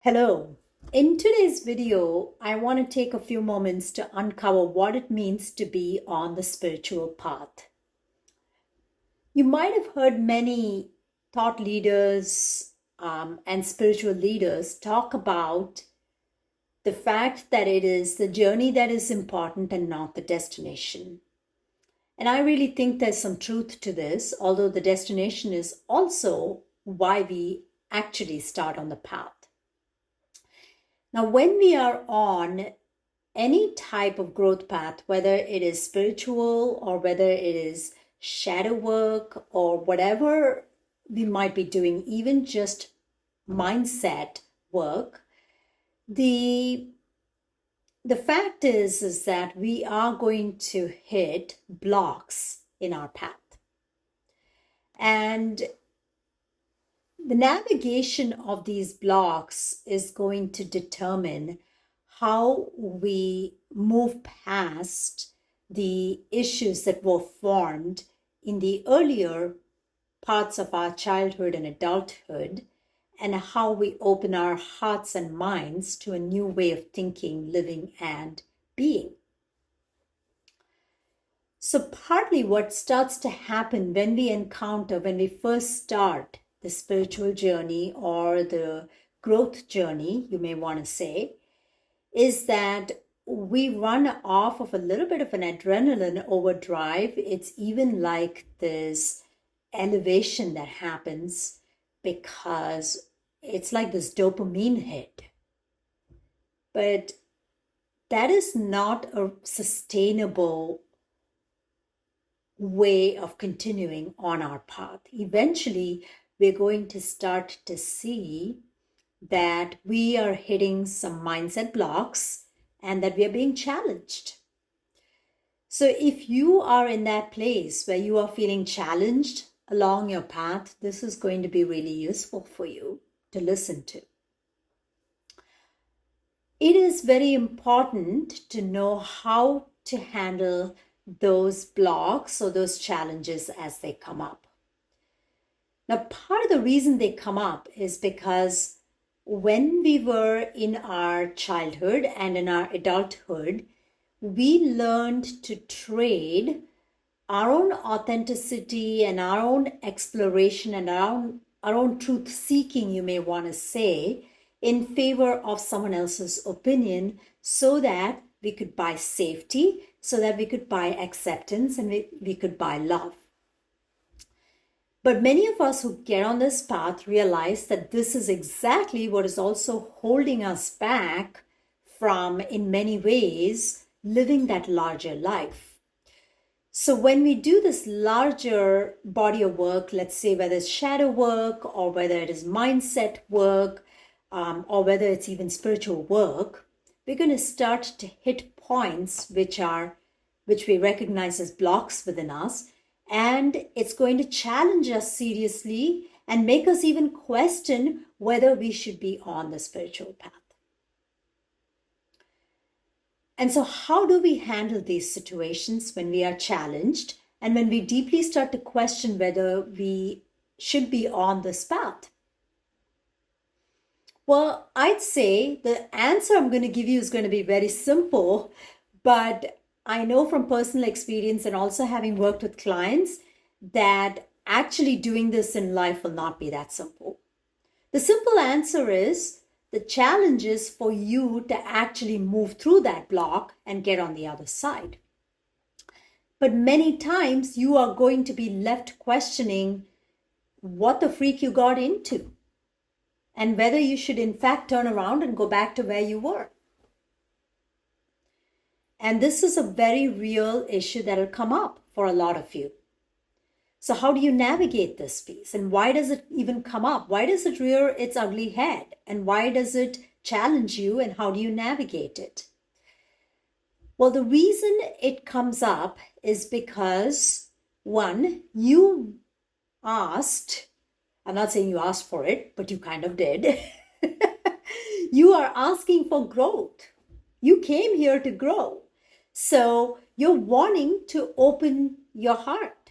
Hello. In today's video, I want to take a few moments to uncover what it means to be on the spiritual path. You might have heard many thought leaders and spiritual leaders talk about the fact that it is the journey that is important and not the destination. And I really think there's some truth to this, although the destination is also why we actually start on the path. Now, when we are on any type of growth path, whether it is spiritual or whether it is shadow work or whatever we might be doing, even just mindset work, the fact is that we are going to hit blocks in our path. And the navigation of these blocks is going to determine how we move past the issues that were formed in the earlier parts of our childhood and adulthood, and how we open our hearts and minds to a new way of thinking, living, and being. So partly what starts to happen when we first start the spiritual journey or the growth journey, you may want to say, is that we run off of a little bit of an adrenaline overdrive. It's even like this elevation that happens because it's like this dopamine hit. But that is not a sustainable way of continuing on our path. Eventually, we're going to start to see that we are hitting some mindset blocks and that we are being challenged. So if you are in that place where you are feeling challenged along your path, this is going to be really useful for you to listen to. It is very important to know how to handle those blocks or those challenges as they come up. Now, part of the reason they come up is because when we were in our childhood and in our adulthood, we learned to trade our own authenticity and our own exploration and our own truth seeking, you may want to say, in favor of someone else's opinion so that we could buy safety, so that we could buy acceptance, and we could buy love. But many of us who get on this path realize that this is exactly what is also holding us back from, in many ways, living that larger life. So when we do this larger body of work, let's say whether it's shadow work or whether it is mindset work or whether it's even spiritual work, we're going to start to hit points which we recognize as blocks within us. And it's going to challenge us seriously and make us even question whether we should be on the spiritual path. And so how do we handle these situations when we are challenged and when we deeply start to question whether we should be on this path? Well, I'd say the answer I'm going to give you is going to be very simple, but I know from personal experience and also having worked with clients that actually doing this in life will not be that simple. The simple answer is the challenge is for you to actually move through that block and get on the other side. But many times you are going to be left questioning what the freak you got into and whether you should in fact turn around and go back to where you were. And this is a very real issue that will come up for a lot of you. So how do you navigate this piece? And why does it even come up? Why does it rear its ugly head? And why does it challenge you? And how do you navigate it? Well, the reason it comes up is because, one, you asked, I'm not saying you asked for it, but you kind of did. You are asking for growth. You came here to grow. So you're wanting to open your heart.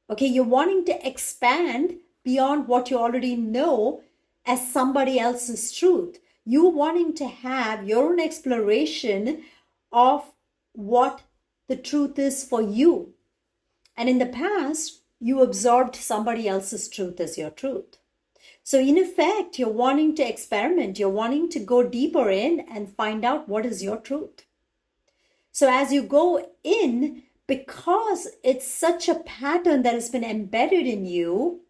Okay, you're wanting to expand beyond what you already know as somebody else's truth. You wanting to have your own exploration of what the truth is for you. And in the past, you absorbed somebody else's truth as your truth. So in effect, you're wanting to experiment, you're wanting to go deeper in and find out what is your truth. So as you go in, because it's such a pattern that has been embedded in you,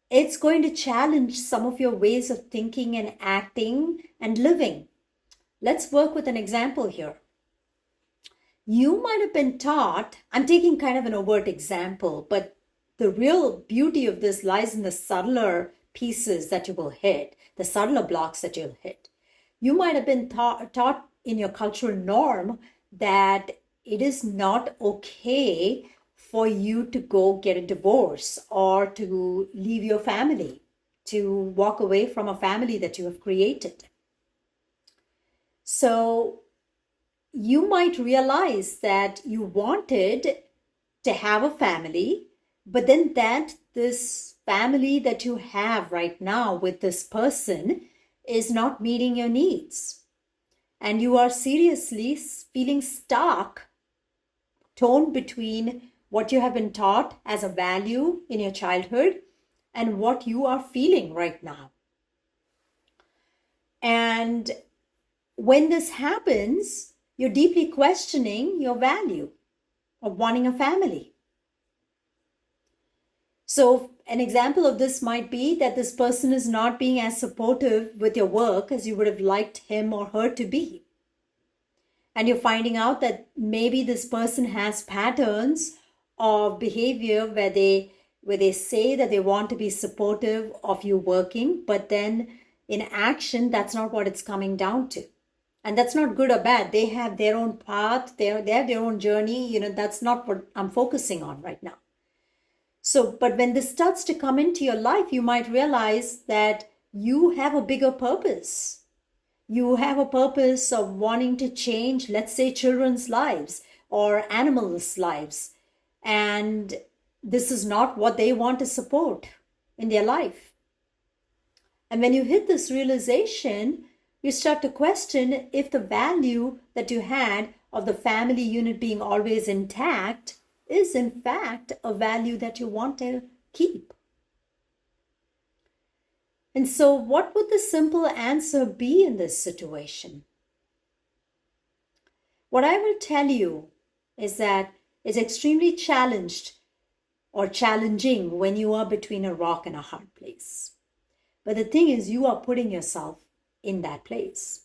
it's going to challenge some of your ways of thinking and acting and living. Let's work with an example here. You might have been taught, I'm taking kind of an overt example, but the real beauty of this lies in the subtler pieces that you will hit, the subtler blocks that you'll hit. You might have been taught in your cultural norm that it is not okay for you to go get a divorce or to leave your family, to walk away from a family that you have created. So you might realize that you wanted to have a family, but then that this family that you have right now with this person is not meeting your needs. And you are seriously feeling stuck, torn between what you have been taught as a value in your childhood and what you are feeling right now. And when this happens, you're deeply questioning your value of wanting a family. So an example of this might be that this person is not being as supportive with your work as you would have liked him or her to be. And you're finding out that maybe this person has patterns of behavior where they say that they want to be supportive of you working, but then in action, that's not what it's coming down to. And that's not good or bad. They have their own path, they have their own journey. That's not what I'm focusing on right now. So, but when this starts to come into your life, you might realize that you have a bigger purpose. You have a purpose of wanting to change, let's say, children's lives or animals' lives. And this is not what they want to support in their life. And when you hit this realization, you start to question if the value that you had of the family unit being always intact is in fact a value that you want to keep. And so what would the simple answer be in this situation? What I will tell you is that it's extremely challenging when you are between a rock and a hard place. But the thing is, you are putting yourself in that place.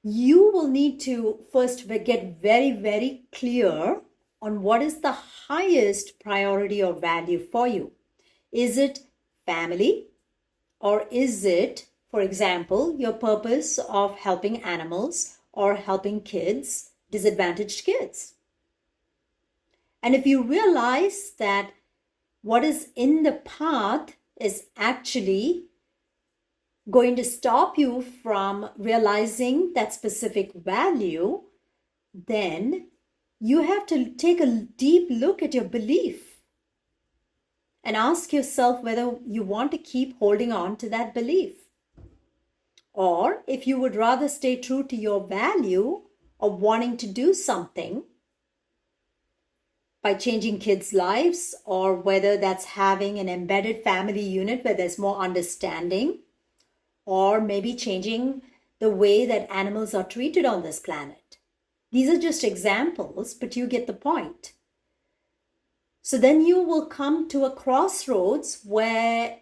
You will need to first get very, very clear on what is the highest priority or value for you. Is it family? Or is it, for example, your purpose of helping animals or helping kids, disadvantaged kids? And if you realize that what is in the path is actually going to stop you from realizing that specific value, then you have to take a deep look at your belief and ask yourself whether you want to keep holding on to that belief. Or if you would rather stay true to your value of wanting to do something by changing kids' lives, or whether that's having an embedded family unit where there's more understanding, or maybe changing the way that animals are treated on this planet. These are just examples, but you get the point. So then you will come to a crossroads where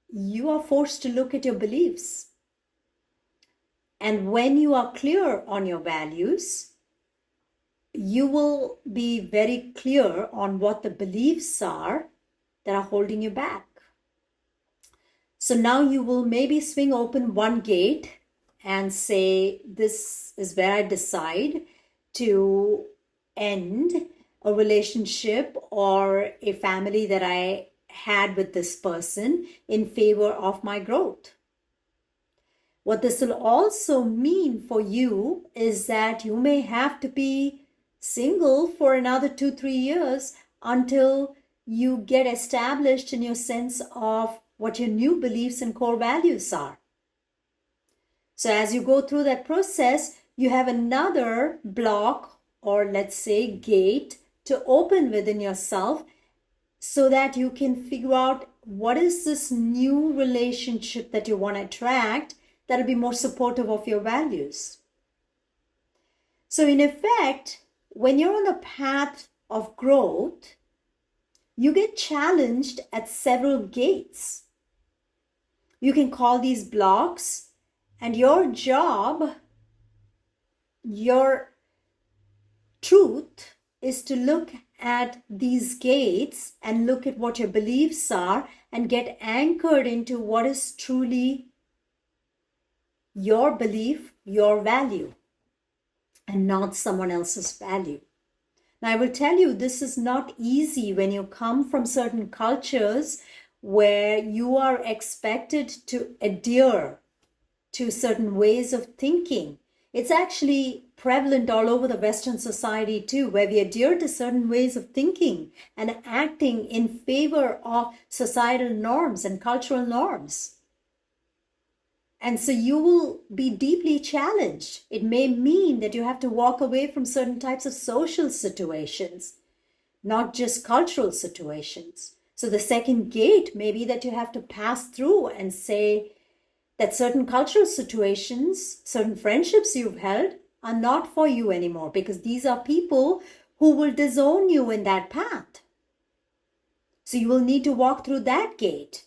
you are forced to look at your beliefs. And when you are clear on your values, you will be very clear on what the beliefs are that are holding you back. So now you will maybe swing open one gate and say, this is where I decide to end a relationship or a family that I had with this person in favor of my growth. What this will also mean for you is that you may have to be single for another 2-3 years until you get established in your sense of what your new beliefs and core values are. So as you go through that process, you have another block, or let's say gate, to open within yourself so that you can figure out what is this new relationship that you want to attract that will be more supportive of your values. So in effect, when you're on the path of growth, you get challenged at several gates. You can call these blocks, and your job, your truth is to look at these gates and look at what your beliefs are and get anchored into what is truly your belief, your value, and not someone else's value. Now, I will tell you, this is not easy when you come from certain cultures where you are expected to adhere to certain ways of thinking. It's actually prevalent all over the Western society too, where we adhere to certain ways of thinking and acting in favor of societal norms and cultural norms. And so you will be deeply challenged. It may mean that you have to walk away from certain types of social situations, not just cultural situations. So the second gate may be that you have to pass through and say that certain cultural situations, certain friendships you've held are not for you anymore, because these are people who will disown you in that path. So you will need to walk through that gate.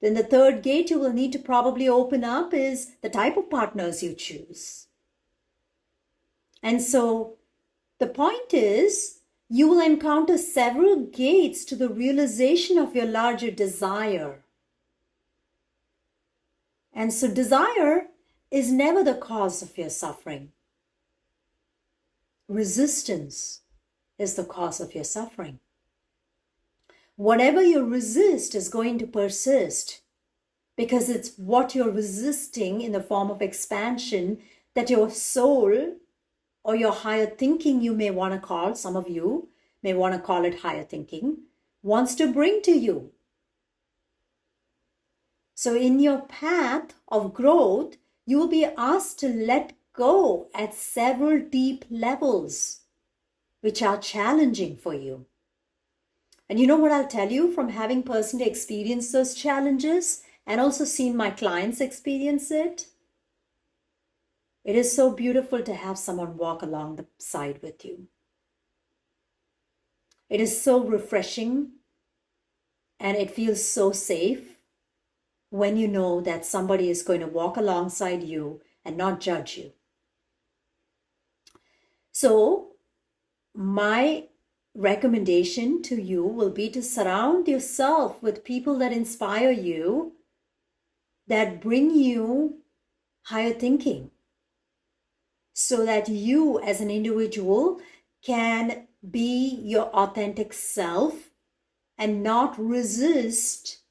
Then the third gate you will need to probably open up is the type of partners you choose. And so the point is, you will encounter several gates to the realization of your larger desire. And so desire is never the cause of your suffering. Resistance is the cause of your suffering. Whatever you resist is going to persist, because it's what you're resisting in the form of expansion that your soul or your higher thinking, you may want to call, some of you may want to call it higher thinking, wants to bring to you. So in your path of growth, you will be asked to let go at several deep levels, which are challenging for you. And you know what I'll tell you, from having personally experienced those challenges and also seen my clients experience it, it is so beautiful to have someone walk along the side with you. It is so refreshing, and it feels so safe when you know that somebody is going to walk alongside you and not judge you. So my recommendation to you will be to surround yourself with people that inspire you, that bring you higher thinking, so that you as an individual can be your authentic self and not resist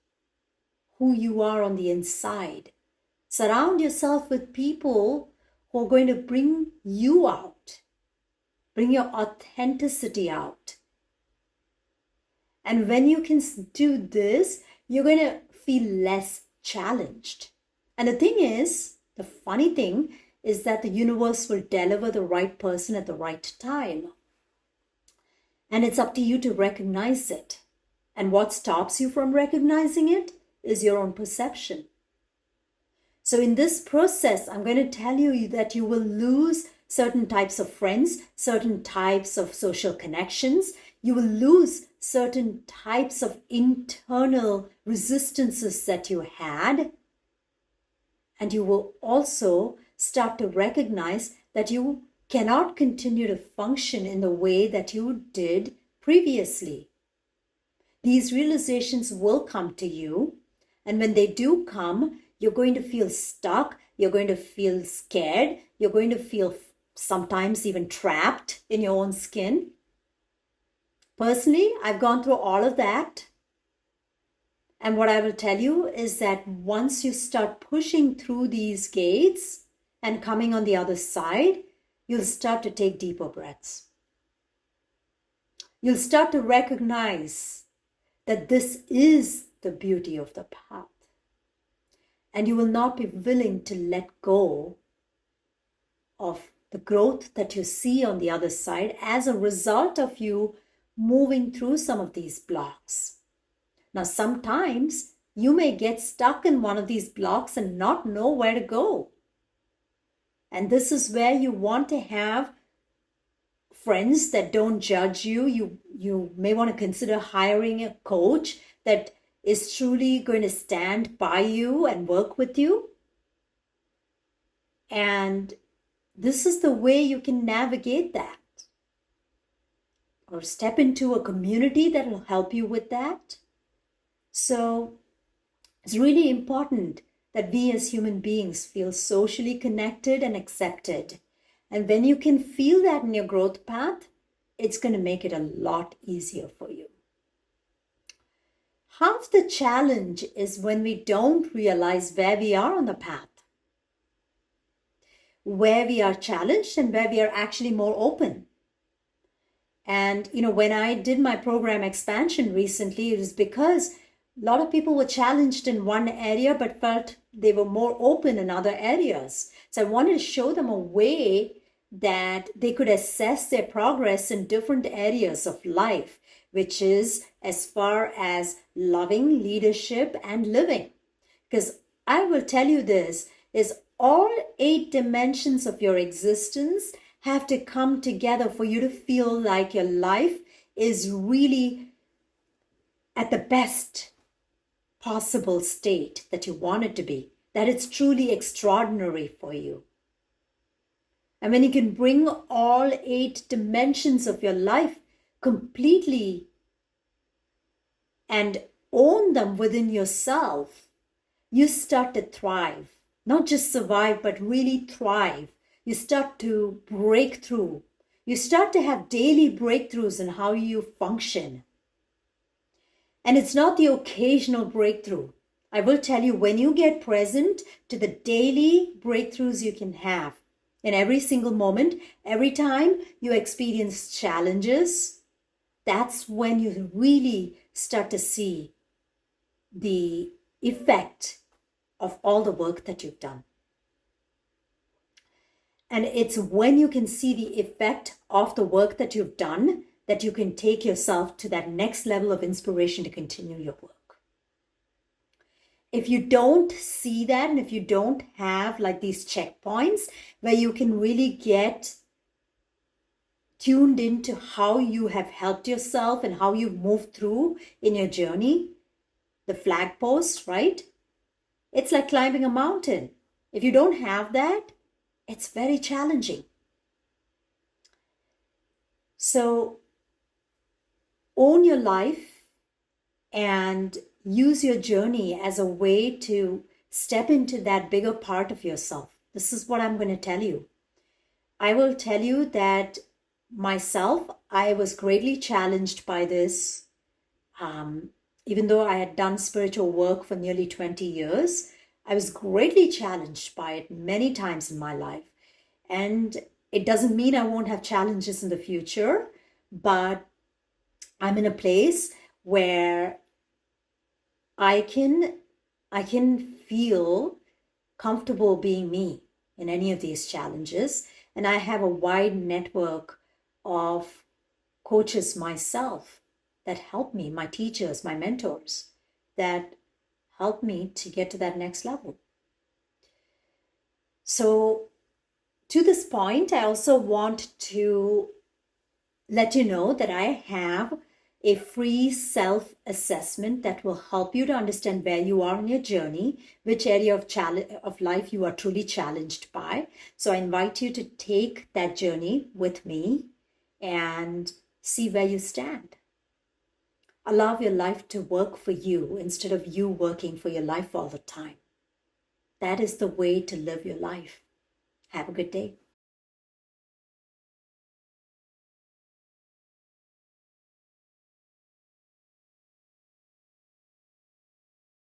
who you are on the inside. Surround yourself with people who are going to bring you out, bring your authenticity out. And when you can do this, you're going to feel less challenged. And the thing is, the funny thing is that the universe will deliver the right person at the right time. And it's up to you to recognize it. And what stops you from recognizing it is your own perception. So in this process, I'm going to tell you that you will lose certain types of friends, certain types of social connections. You will lose certain types of internal resistances that you had. And you will also start to recognize that you cannot continue to function in the way that you did previously. These realizations will come to you. And when they do come, you're going to feel stuck. You're going to feel scared. You're going to feel sometimes even trapped in your own skin. Personally, I've gone through all of that. And what I will tell you is that once you start pushing through these gates and coming on the other side, you'll start to take deeper breaths. You'll start to recognize that this is the beauty of the path. and you will not be willing to let go of the growth that you see on the other side as a result of you moving through some of these blocks. Now, sometimes you may get stuck in one of these blocks and not know where to go. And this is where you want to have friends that don't judge you. You may want to consider hiring a coach that is truly going to stand by you and work with you. And this is the way you can navigate that. Or step into a community that will help you with that. So it's really important that we as human beings feel socially connected and accepted. And when you can feel that in your growth path, it's going to make it a lot easier for you. Half the challenge is when we don't realize where we are on the path, where we are challenged and where we are actually more open. And, when I did my program expansion recently, it was because a lot of people were challenged in one area, but felt they were more open in other areas. So I wanted to show them a way that they could assess their progress in different areas of life, which is as far as loving, leadership, and living. Because I will tell you this, is all 8 dimensions of your existence have to come together for you to feel like your life is really at the best possible state that you want it to be, that it's truly extraordinary for you. And when you can bring all 8 dimensions of your life completely and own them within yourself, you start to thrive. Not just survive, but really thrive. You start to break through. You start to have daily breakthroughs in how you function. And it's not the occasional breakthrough. I will tell you, when you get present to the daily breakthroughs you can have, in every single moment, every time you experience challenges, that's when you really start to see the effect of all the work that you've done. And it's when you can see the effect of the work that you've done that you can take yourself to that next level of inspiration to continue your work. If you don't see that, and if you don't have like these checkpoints where you can really get tuned into how you have helped yourself and how you've moved through in your journey, the flag post, right? It's like climbing a mountain. If you don't have that, it's very challenging. So own your life and use your journey as a way to step into that bigger part of yourself. This is what I'm going to tell you. I will tell you that myself, I was greatly challenged by this. Even though I had done spiritual work for nearly 20 years, I was greatly challenged by it many times in my life. And it doesn't mean I won't have challenges in the future, but I'm in a place where I can feel comfortable being me in any of these challenges. And I have a wide network of coaches myself that help me, my teachers, my mentors, that help me to get to that next level. So to this point, I also want to let you know that I have a free self-assessment that will help you to understand where you are in your journey, which area of life you are truly challenged by. So I invite you to take that journey with me and see where you stand. Allow your life to work for you instead of you working for your life all the time. That is the way to live your life. Have a good day.